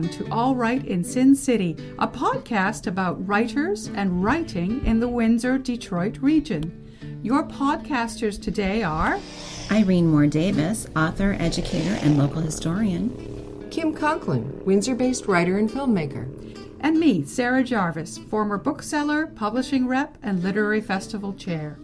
Welcome to All Right in Sin City, a podcast about writers and writing in the Windsor-Detroit region. Your podcasters today are Irene Moore Davis, author, educator, and local historian. Kim Conklin, Windsor-based writer and filmmaker. And me, Sarah Jarvis, former bookseller, publishing rep, and literary festival chair.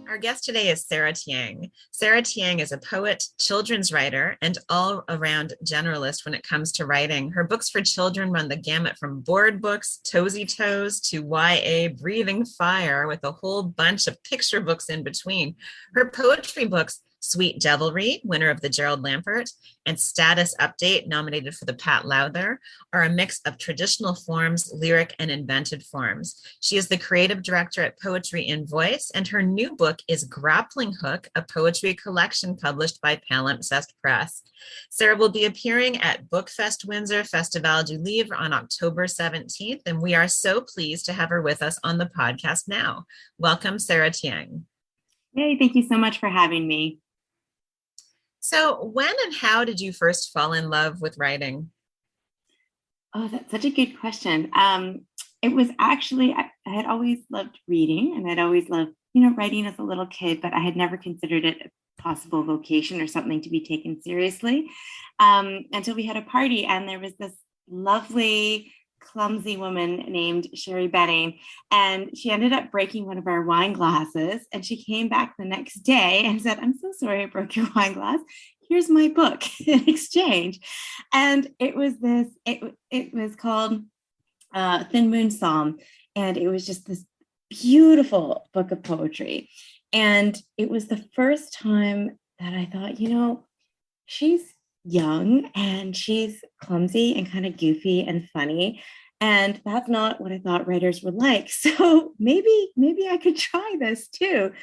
Our guest today is Sarah Tsiang. Sarah Tsiang is a poet, children's writer, and all-around generalist when it comes to writing. Her books for children run the gamut from board books, Toesy Toes, to YA Breathing Fire, with a whole bunch of picture books in between. Her poetry books, Sweet Devilry, winner of the Gerald Lampert, and Status Update, nominated for the Pat Lowther, are a mix of traditional forms, lyric, and invented forms. She is the creative director at Poetry in Voice, and her new book is Grappling, a poetry collection published by Palimpsest Press. Sarah will be appearing at Bookfest Windsor Festival du Livre on October 17th, and we are so pleased to have her with us on the podcast now. Welcome, Sarah Tsiang. Yay, thank you so much for having me. So when and how did you first fall in love with writing? Oh, that's such a good question. It was actually, I had always loved reading, and I'd always loved, writing as a little kid, but I had never considered it a possible vocation or something to be taken seriously until we had a party, and there was this lovely, clumsy woman named Sherry Benning, and she ended up breaking one of our wine glasses, and she came back the next day and said, "I'm so sorry I broke your wine glass. Here's my book in exchange." And it was it was called Thin Moon Psalm, and it was just this beautiful book of poetry. And it was the first time that I thought, she's young and she's clumsy and kind of goofy and funny, and that's not what I thought writers were like. So maybe I could try this too.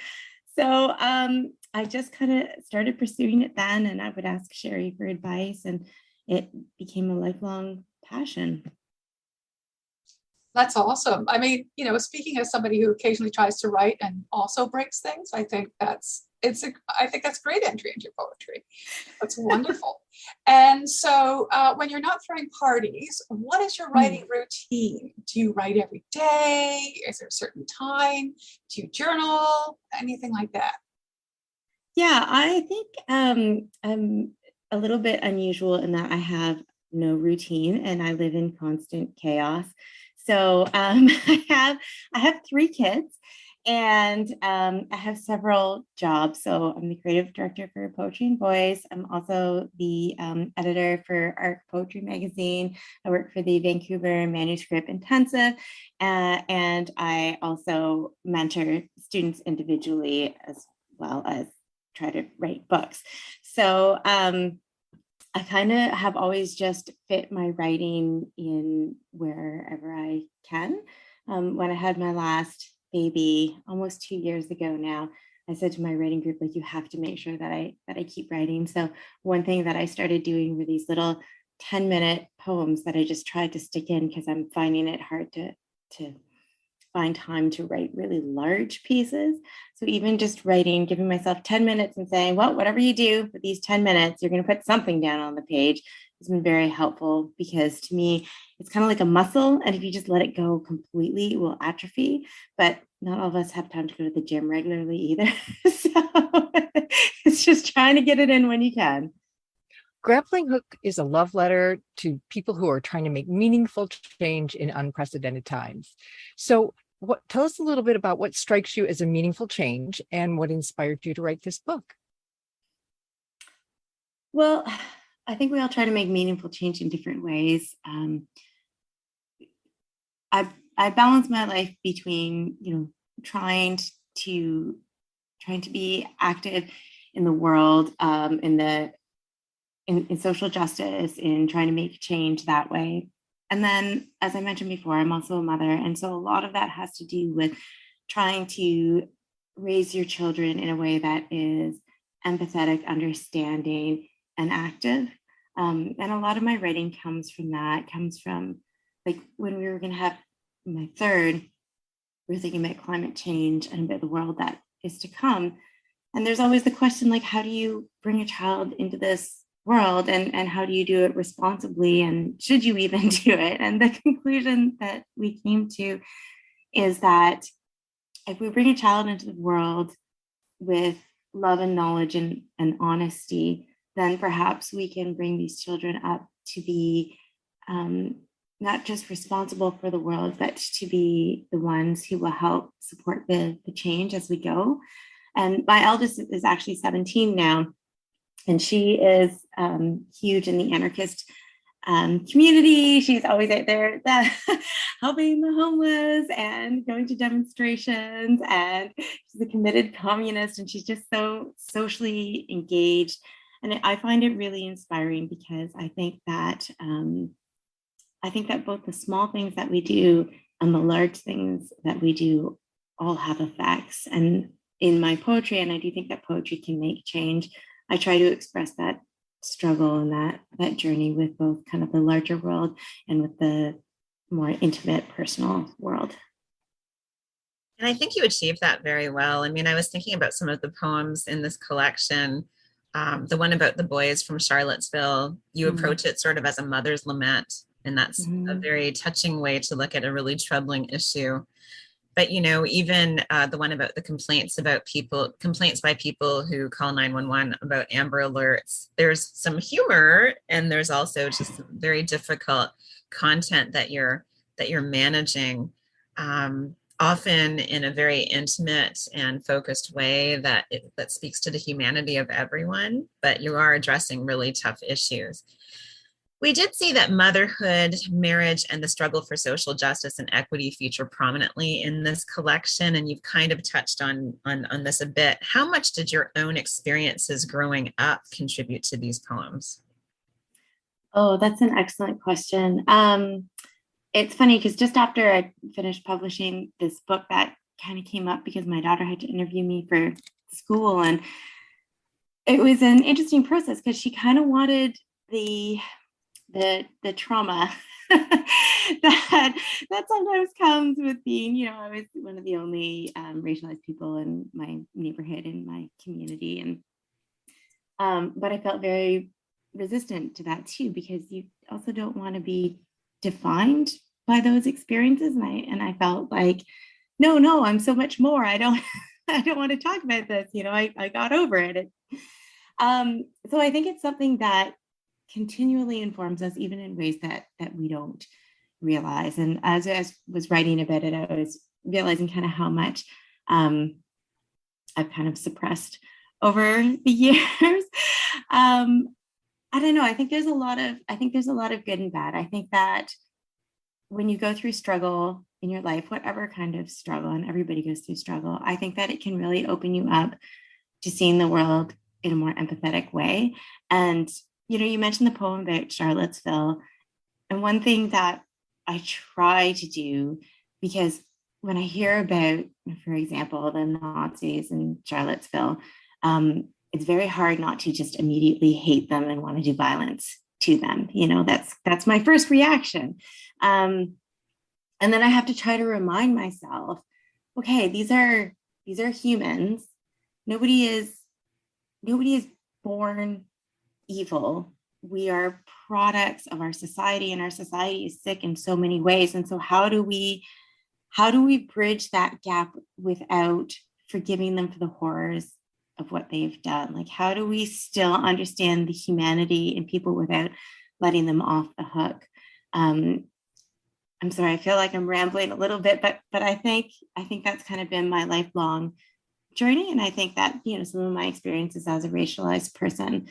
So I just kind of started pursuing it then, and I would ask Sherry for advice, and it became a lifelong passion. That's awesome. I mean, speaking as somebody who occasionally tries to write and also breaks things, I think that's great entry into poetry. That's wonderful. And so when you're not throwing parties, what is your writing routine? Do you write every day? Is there a certain time? Do you journal? Anything like that? Yeah, I think I'm a little bit unusual in that I have no routine and I live in constant chaos. So I have 3 kids. And I have several jobs. So I'm the creative director for Poetry in Voice. I'm also the editor for Arc Poetry Magazine. I work for the Vancouver Manuscript Intensive. And I also mentor students individually as well as try to write books. So I kind of have always just fit my writing in wherever I can. When I had my last baby almost 2 years ago now, I said to my writing group, you have to make sure that I keep writing. So one thing that I started doing were these little 10-minute poems that I just tried to stick in, because I'm finding it hard to find time to write really large pieces. So even just writing, giving myself 10 minutes and saying, well, whatever you do with these 10 minutes, you're going to put something down on the page, has been very helpful, because to me, it's kind of like a muscle. And if you just let it go completely, it will atrophy. But not all of us have time to go to the gym regularly either. So it's just trying to get it in when you can. Grappling Hook is a love letter to people who are trying to make meaningful change in unprecedented times. So tell us a little bit about what strikes you as a meaningful change and what inspired you to write this book. Well, I think we all try to make meaningful change in different ways. I balance my life between, trying to be active in the world, in social justice, in trying to make change that way. And then, as I mentioned before, I'm also a mother. And so a lot of that has to do with trying to raise your children in a way that is empathetic, understanding, and active. And a lot of my writing comes from that, when we were going to have my third, we're thinking about climate change and about the world that is to come. And there's always the question, like, how do you bring a child into this world, and how do you do it responsibly, and should you even do it? And the conclusion that we came to is that if we bring a child into the world with love and knowledge and honesty, then perhaps we can bring these children up to be not just responsible for the world, but to be the ones who will help support the change as we go. And my eldest is actually 17 now, and she is huge in the anarchist community. She's always out there helping the homeless and going to demonstrations, and she's a committed communist, and she's just so socially engaged. And I find it really inspiring, because I think that both the small things that we do and the large things that we do all have effects. And in my poetry, and I do think that poetry can make change, I try to express that struggle and that journey with both kind of the larger world and with the more intimate personal world. And I think you achieved that very well. I mean, I was thinking about some of the poems in this collection. The one about the boys from Charlottesville, you approach it sort of as a mother's lament. And that's a very touching way to look at a really troubling issue. But, you know, even the one about the complaints by people who call 911 about Amber Alerts, there's some humor, and there's also just very difficult content that you're managing, often in a very intimate and focused way that speaks to the humanity of everyone, but you are addressing really tough issues. We did see that motherhood, marriage, and the struggle for social justice and equity feature prominently in this collection, and you've kind of touched on this a bit. How much did your own experiences growing up contribute to these poems? Oh, that's an excellent question. It's funny, because just after I finished publishing this book, that kind of came up because my daughter had to interview me for school, and it was an interesting process because she kind of wanted the trauma that sometimes comes with being, you know, I was one of the only racialized people in my neighborhood, in my community, and but I felt very resistant to that too, because you also don't want to be defined by those experiences, and I felt like, no, I'm so much more. I don't want to talk about this. You know, I got over it. So I think it's something that continually informs us, even in ways that we don't realize. And as I was writing about it, I was realizing kind of how much I've kind of suppressed over the years. I don't know. I think there's a lot of good and bad. I think that when you go through struggle in your life, whatever kind of struggle, and everybody goes through struggle, I think that it can really open you up to seeing the world in a more empathetic way. And you know, you mentioned the poem about Charlottesville, and one thing that I try to do, because when I hear about, for example, the Nazis in Charlottesville, it's very hard not to just immediately hate them and want to do violence to them. You know, that's my first reaction. And then I have to try to remind myself, okay, these are humans. Nobody is born evil. We are products of our society, and our society is sick in so many ways. And so how do we bridge that gap without forgiving them for the horrors of what they've done? Like, how do we still understand the humanity in people without letting them off the hook? I'm sorry, I feel like I'm rambling a little bit, but I think that's kind of been my lifelong journey. And I think that, you know, some of my experiences as a racialized person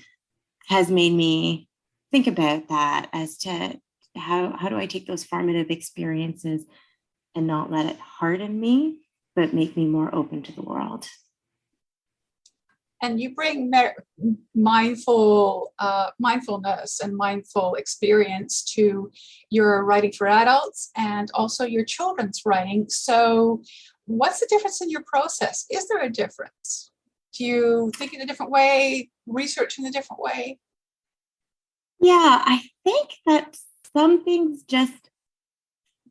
has made me think about that, as to how do I take those formative experiences and not let it harden me, but make me more open to the world. And you bring mindfulness and mindful experience to your writing for adults and also your children's writing. So what's the difference in your process? Is there a difference? Do you think in a different way, research in a different way? Yeah, I think that some things just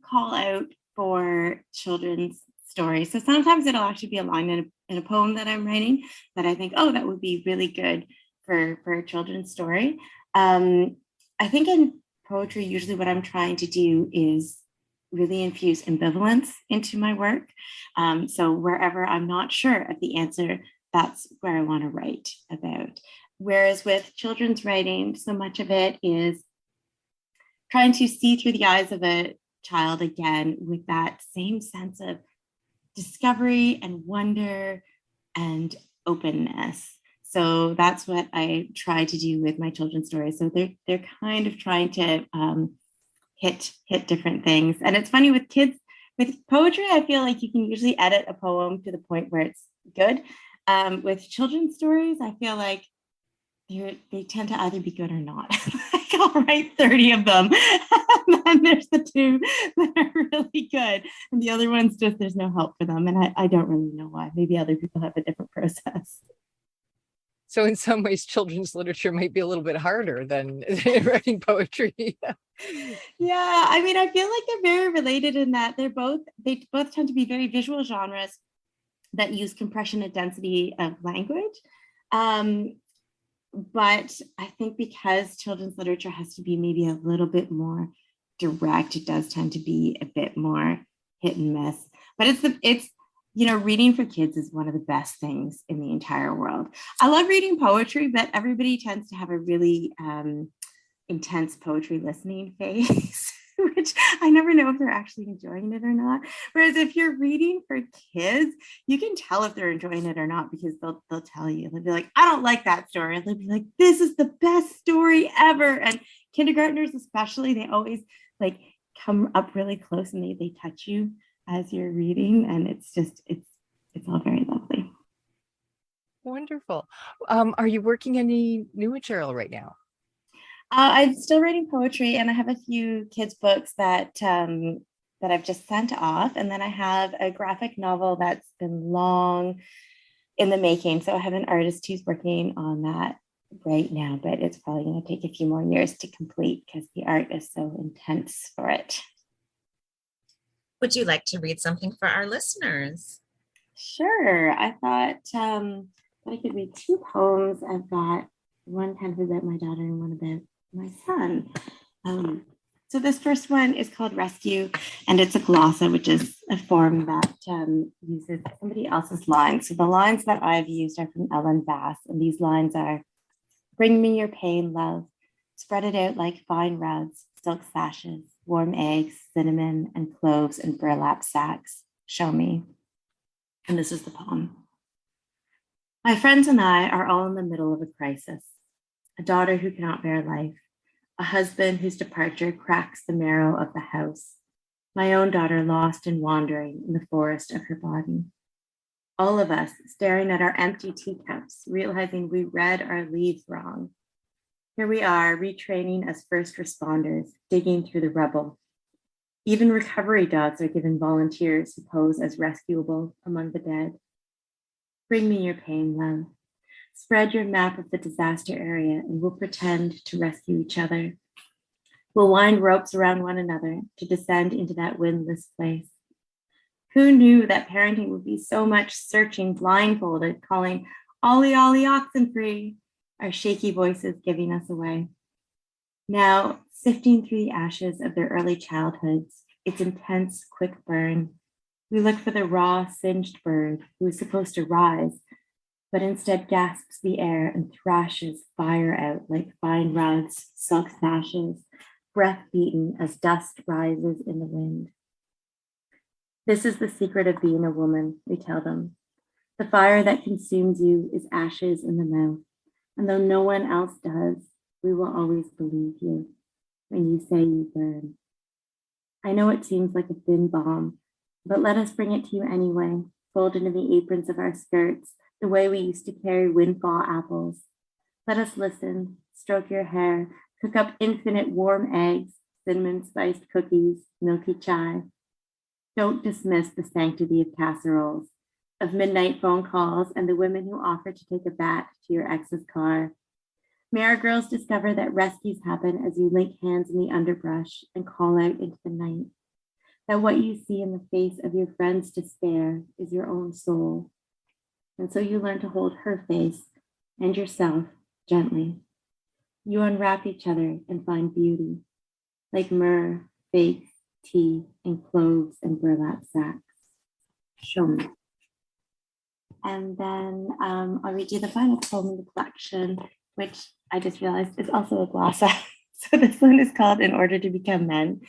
call out for children's story. So sometimes it'll actually be a line in a poem that I'm writing that I think, oh, that would be really good for a children's story. I think in poetry, usually what I'm trying to do is really infuse ambivalence into my work. So wherever I'm not sure of the answer, that's where I want to write about. Whereas with children's writing, so much of it is trying to see through the eyes of a child again with that same sense of discovery and wonder and openness. So that's what I try to do with my children's stories. So they're kind of trying to hit different things. And it's funny with kids, with poetry, I feel like you can usually edit a poem to the point where it's good. With children's stories, I feel like they tend to either be good or not. Like I'll write 30 of them, and then there's the 2 that are really good, and the other ones just there's no help for them, and I don't really know why. Maybe other people have a different process. So in some ways, children's literature might be a little bit harder than writing poetry. Yeah, I mean, I feel like they're very related in that they both tend to be very visual genres that use compression and density of language. But I think because children's literature has to be maybe a little bit more direct, it does tend to be a bit more hit and miss. But it's reading for kids is one of the best things in the entire world. I love reading poetry, but everybody tends to have a really intense poetry listening phase, which I never know if they're actually enjoying it or not. Whereas if you're reading for kids, you can tell if they're enjoying it or not because they'll tell you. They'll be like, I don't like that story. And they'll be like, this is the best story ever. And kindergartners especially, they always like come up really close and they touch you as you're reading. And it's all very lovely. Wonderful. Are you working any new material right now? I'm still writing poetry, and I have a few kids' books that I've just sent off, and then I have a graphic novel that's been long in the making. So I have an artist who's working on that right now, but it's probably going to take a few more years to complete because the art is so intense for it. Would you like to read something for our listeners? Sure. I thought I could read 2 poems. I've got one kind of about my daughter and one about my son. So this first one is called Rescue, and it's a glossa, which is a form that uses somebody else's lines. So the lines that I've used are from Ellen Bass, and these lines are, bring me your pain, love, spread it out like fine rugs, silk sashes, warm eggs, cinnamon and cloves and burlap sacks, show me. And this is the poem. My friends and I are all in the middle of a crisis. A daughter who cannot bear life, a husband whose departure cracks the marrow of the house, my own daughter lost and wandering in the forest of her body. All of us staring at our empty teacups, realizing we read our leaves wrong. Here we are, retraining as first responders, digging through the rubble. Even recovery dogs are given volunteers who pose as rescuable among the dead. Bring me your pain, love. Spread your map of the disaster area and we'll pretend to rescue each other. We'll wind ropes around one another to descend into that windless place. Who knew that parenting would be so much searching blindfolded, calling, Ollie, Ollie, oxen free, our shaky voices giving us away. Now, sifting through the ashes of their early childhoods, its intense, quick burn, we look for the raw, singed bird who is supposed to rise, but instead gasps the air and thrashes fire out like fine rugs, silk sashes, breath beaten as dust rises in the wind. This is the secret of being a woman, we tell them. The fire that consumes you is ashes in the mouth, and though no one else does, we will always believe you when you say you burn. I know it seems like a thin bomb, but let us bring it to you anyway, folded in the aprons of our skirts, the way we used to carry windfall apples. Let us listen, stroke your hair, cook up infinite warm eggs, cinnamon-spiced cookies, milky chai. Don't dismiss the sanctity of casseroles, of midnight phone calls, and the women who offer to take a bat to your ex's car. May our girls discover that rescues happen as you link hands in the underbrush and call out into the night. that what you see in the face of your friend's despair is your own soul. And so you learn to hold her face and yourself gently. You unwrap each other and find beauty, like myrrh, fakes, tea, and cloves and burlap sacks. Show me. And then I'll read you the final poem in the collection, which I just realized is also a glossa. So this one is called In Order to Become Men.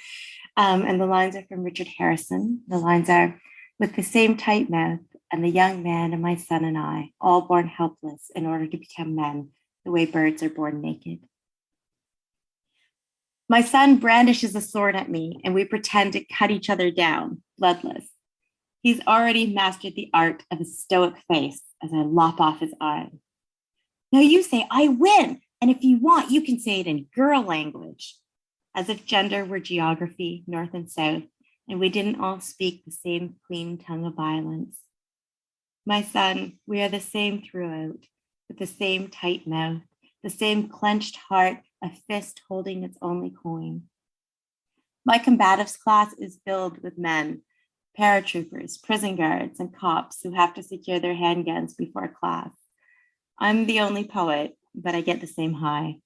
And the lines are from Richard Harrison. The lines are, with the same tight mouth, and the young man and my son and I, all born helpless in order to become men, the way birds are born naked. My son brandishes a sword at me, and we pretend to cut each other down, bloodless. He's already mastered the art of a stoic face as I lop off his arm. Now you say, I win, and if you want, you can say it in girl language, as if gender were geography, north and south, and we didn't all speak the same clean tongue of violence. My son, we are the same throughout, with the same tight mouth, the same clenched heart, a fist holding its only coin. My combatives class is filled with men, paratroopers, prison guards, and cops who have to secure their handguns before class. I'm the only poet, but I get the same high.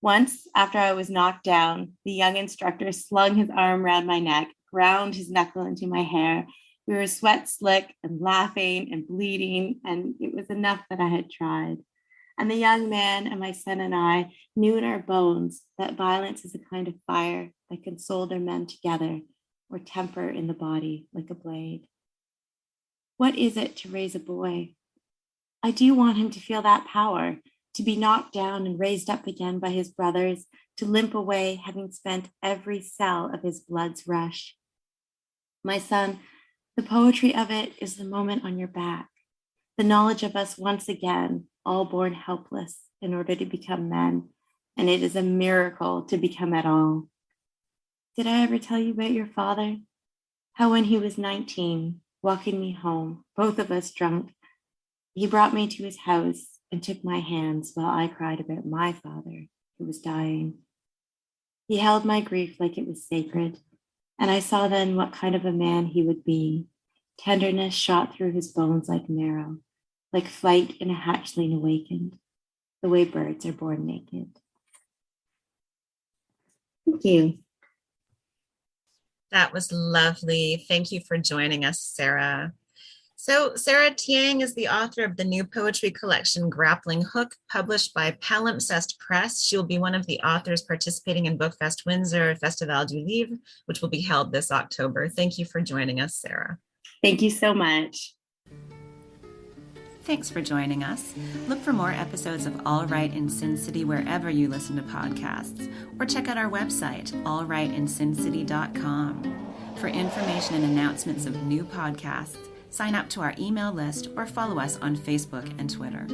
Once, after I was knocked down, the young instructor slung his arm around my neck, ground his knuckle into my hair. We were sweat slick and laughing and bleeding, and it was enough that I had tried. And the young man and my son and I knew in our bones that violence is a kind of fire that can solder men together or temper in the body like a blade. What is it to raise a boy? I do want him to feel that power, to be knocked down and raised up again by his brothers, to limp away having spent every cell of his blood's rush. My son, the poetry of it is the moment on your back, the knowledge of us once again, all born helpless in order to become men, and it is a miracle to become at all. Did I ever tell you about your father? How when he was 19, walking me home, both of us drunk, he brought me to his house and took my hands while I cried about my father who was dying. He held my grief like it was sacred, and I saw then what kind of a man he would be. Tenderness shot through his bones like marrow, like flight in a hatchling awakened, the way birds are born naked. Thank you. That was lovely. Thank you for joining us, Sarah. So Sarah Tsiang is the author of the new poetry collection, Grappling Hook, published by Palimpsest Press. She will be one of the authors participating in Bookfest Windsor Festival du Livre, which will be held this October. Thank you for joining us, Sarah. Thank you so much. Thanks for joining us. Look for more episodes of All Right in Sin City wherever you listen to podcasts, or check out our website, allrightinsincity.com. For information and announcements of new podcasts, sign up to our email list or follow us on Facebook and Twitter.